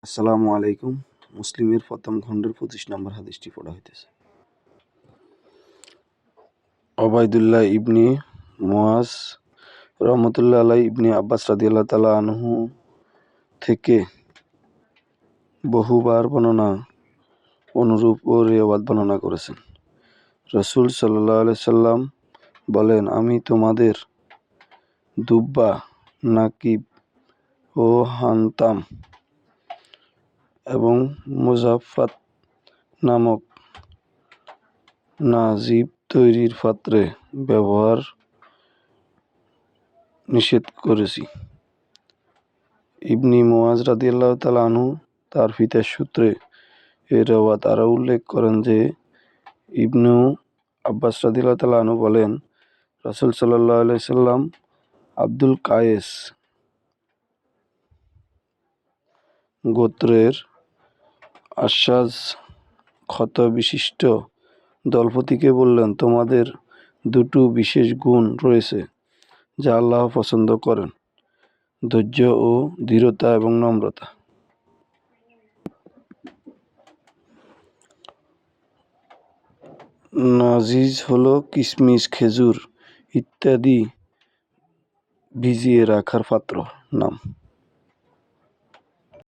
আসসালামু আলাইকুম। মুসলিমের প্রথম খণ্ডের ২৫ নম্বর হাদিসটি পড়া হইতেছে। ওবায়দুল্লাহ ইবনে মুআজ রহমতুল্লাহ আলাইহি ইবনে আব্বাস রাদিয়াল্লাহু তাআলা আনহু থেকে বহুবার অনুরূপ ও রিওয়ায়াত বর্ণনা করেছেন। রাসূল সাল্লাল্লাহু আলাইহি সাল্লাম বলেন, আমি তোমাদের দুব্বা, নাকিব ও হানতাম এবং মুজাফফাত নামক নাজিব তৈরির পাত্রে ব্যবহার নিষেধ করেছি। ইবনে মুআজ রাদিয়াল্লাহু তাআলা আনহু তার পিতার সূত্রে এই রিওয়ায়াত আরও উল্লেখ করেন যে, ইবনে আব্বাস রাদিয়াল্লাহু তাআলা আনহু বলেন, রাসূল সাল্লাল্লাহু আলাইহি সাল্লাম আব্দুল কায়েস গোত্রের আশজাজ ক্ষতবিশিষ্ট দলপতিকে বললেন, তোমাদের দুটো বিশেষ গুণ রয়েছে যা আল্লাহ পছন্দ করেন: ধৈর্য ও দৃঢ়তা এবং নম্রতা। নাজিজ হলো কিশমিশ, খেজুর ইত্যাদি ভিজিয়ে রাখার পাত্র নাম।